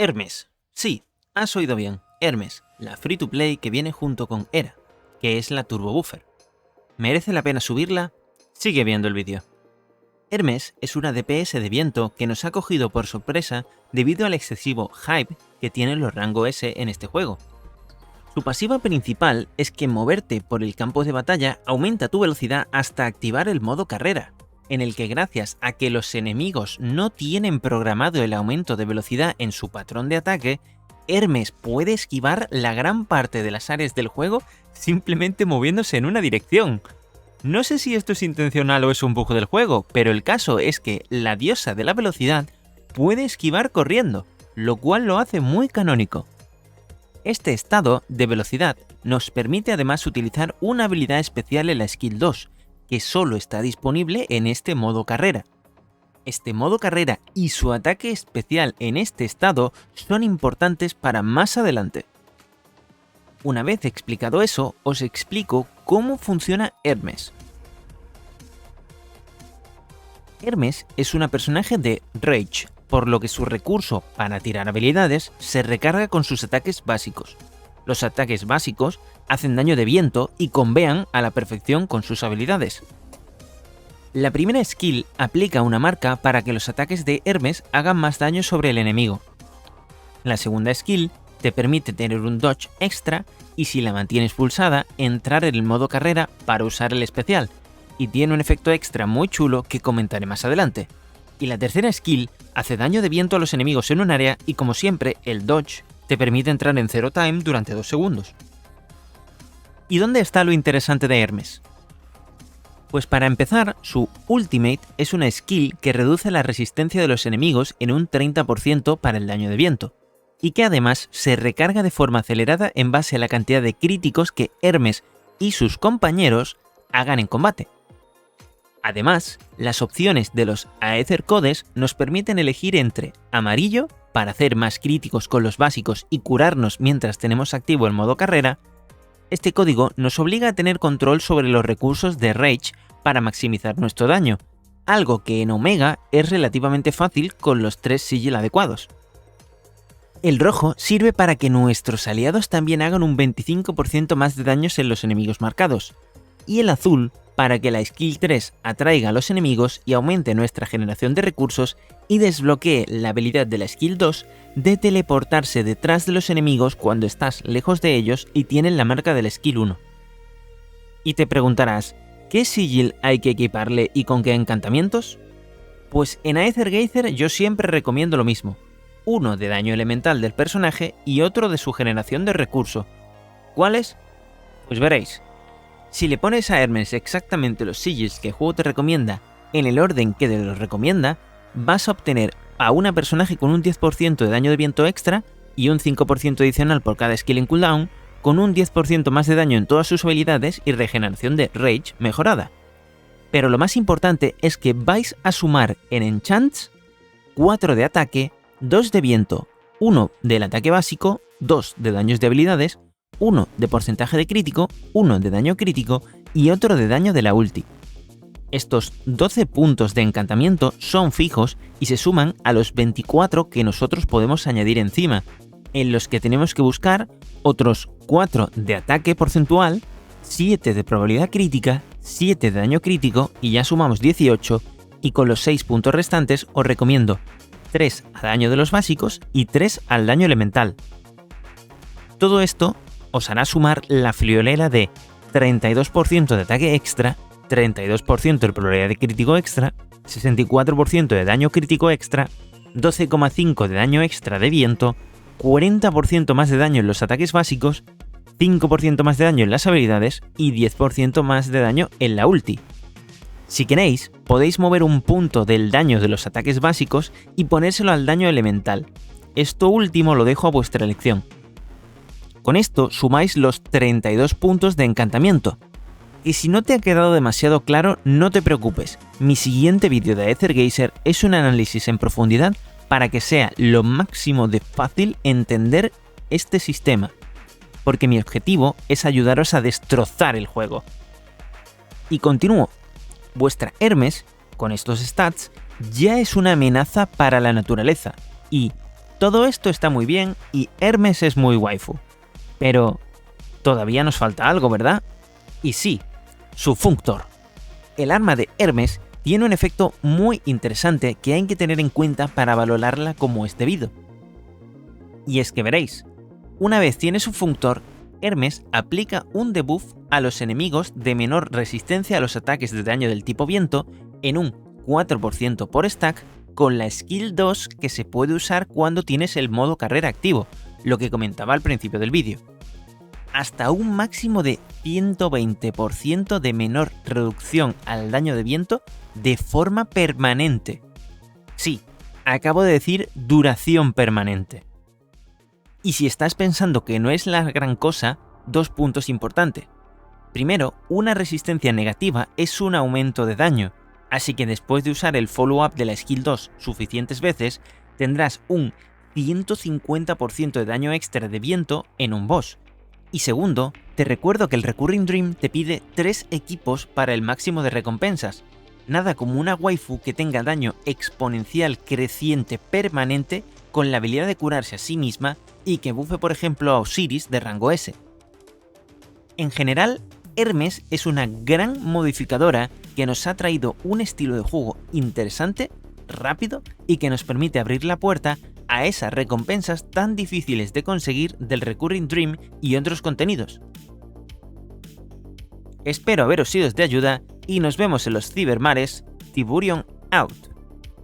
Hermes. Sí, has oído bien, Hermes, la free to play que viene junto con Hera, que es la Turbo Buffer. ¿Merece la pena subirla? Sigue viendo el vídeo. Hermes es una DPS de viento que nos ha cogido por sorpresa debido al excesivo hype que tienen los rango S en este juego. Su pasiva principal es que moverte por el campo de batalla aumenta tu velocidad hasta activar el modo carrera, en el que gracias a que los enemigos no tienen programado el aumento de velocidad en su patrón de ataque, Hermes puede esquivar la gran parte de las áreas del juego simplemente moviéndose en una dirección. No sé si esto es intencional o es un bug del juego, pero el caso es que la diosa de la velocidad puede esquivar corriendo, lo cual lo hace muy canónico. Este estado de velocidad nos permite además utilizar una habilidad especial en la skill 2, que solo está disponible en este modo carrera. Este modo carrera y su ataque especial en este estado son importantes para más adelante. Una vez explicado eso, os explico cómo funciona Hermes. Hermes es una personaje de Rage, por lo que su recurso para tirar habilidades se recarga con sus ataques básicos. Los ataques básicos hacen daño de viento y combean a la perfección con sus habilidades. La primera skill aplica una marca para que los ataques de Hermes hagan más daño sobre el enemigo. La segunda skill te permite tener un dodge extra y si la mantienes pulsada, entrar en el modo carrera para usar el especial, y tiene un efecto extra muy chulo que comentaré más adelante. Y la tercera skill hace daño de viento a los enemigos en un área y como siempre el dodge te permite entrar en zero time durante 2 segundos. ¿Y dónde está lo interesante de Hermes? Pues para empezar, su ultimate es una skill que reduce la resistencia de los enemigos en un 30% para el daño de viento, y que además se recarga de forma acelerada en base a la cantidad de críticos que Hermes y sus compañeros hagan en combate. Además, las opciones de los Aether Codes nos permiten elegir entre amarillo, para hacer más críticos con los básicos y curarnos mientras tenemos activo el modo carrera. Este código nos obliga a tener control sobre los recursos de Rage para maximizar nuestro daño, algo que en Omega es relativamente fácil con los 3 sigil adecuados. El rojo sirve para que nuestros aliados también hagan un 25% más de daños en los enemigos marcados, y el azul para que la skill 3 atraiga a los enemigos y aumente nuestra generación de recursos y desbloquee la habilidad de la skill 2 de teleportarse detrás de los enemigos cuando estás lejos de ellos y tienen la marca del skill 1. Y te preguntarás, ¿qué sigil hay que equiparle y con qué encantamientos? Pues en Aethergeyser yo siempre recomiendo lo mismo, uno de daño elemental del personaje y otro de su generación de recurso. ¿Cuáles? Pues veréis. Si le pones a Hermes exactamente los sigils que el juego te recomienda en el orden que te los recomienda, vas a obtener a una personaje con un 10% de daño de viento extra y un 5% adicional por cada skill en cooldown, con un 10% más de daño en todas sus habilidades y regeneración de Rage mejorada. Pero lo más importante es que vais a sumar en Enchants 4 de ataque, 2 de viento, 1 del ataque básico, 2 de daños de habilidades, 1 de porcentaje de crítico, 1 de daño crítico y otro de daño de la ulti. Estos 12 puntos de encantamiento son fijos y se suman a los 24 que nosotros podemos añadir encima, en los que tenemos que buscar otros 4 de ataque porcentual, 7 de probabilidad crítica, 7 de daño crítico y ya sumamos 18, y con los 6 puntos restantes os recomiendo 3 a daño de los básicos y 3 al daño elemental. Todo esto os hará sumar la friolera de 32% de ataque extra, 32% de probabilidad de crítico extra, 64% de daño crítico extra, 12,5% de daño extra de viento, 40% más de daño en los ataques básicos, 5% más de daño en las habilidades y 10% más de daño en la ulti. Si queréis, podéis mover un punto del daño de los ataques básicos y ponérselo al daño elemental. Esto último lo dejo a vuestra elección. Con esto sumáis los 32 puntos de encantamiento. Y si no te ha quedado demasiado claro, no te preocupes. Mi siguiente vídeo de Aethergeyser es un análisis en profundidad para que sea lo máximo de fácil entender este sistema. Porque mi objetivo es ayudaros a destrozar el juego. Y continúo. Vuestra Hermes, con estos stats, ya es una amenaza para la naturaleza. Y Todo esto está muy bien y Hermes es muy waifu. Pero todavía nos falta algo, ¿verdad? Y sí, su Functor. El arma de Hermes tiene un efecto muy interesante que hay que tener en cuenta para valorarla como es debido. Y es que veréis, una vez tiene su Functor, Hermes aplica un debuff a los enemigos de menor resistencia a los ataques de daño del tipo viento en un 4% por stack con la skill 2 que se puede usar cuando tienes el modo carrera activo, lo que comentaba al principio del vídeo. Hasta un máximo de 120% de menor reducción al daño de viento de forma permanente. Sí, acabo de decir duración permanente. Y si estás pensando que no es la gran cosa, 2 puntos importantes. Primero, una resistencia negativa es un aumento de daño, así que después de usar el follow-up de la skill 2 suficientes veces, tendrás un 150% de daño extra de viento en un boss. Y segundo, te recuerdo que el Recurring Dream te pide 3 equipos para el máximo de recompensas. Nada como una waifu que tenga daño exponencial creciente permanente con la habilidad de curarse a sí misma y que buffe por ejemplo a Osiris de rango S. En general, Hermes es una gran modificadora que nos ha traído un estilo de juego interesante, rápido y que nos permite abrir la puerta a esas recompensas tan difíciles de conseguir del Recurring Dream y otros contenidos. Espero haberos sido de ayuda y nos vemos en los cibermares. Tiburion out.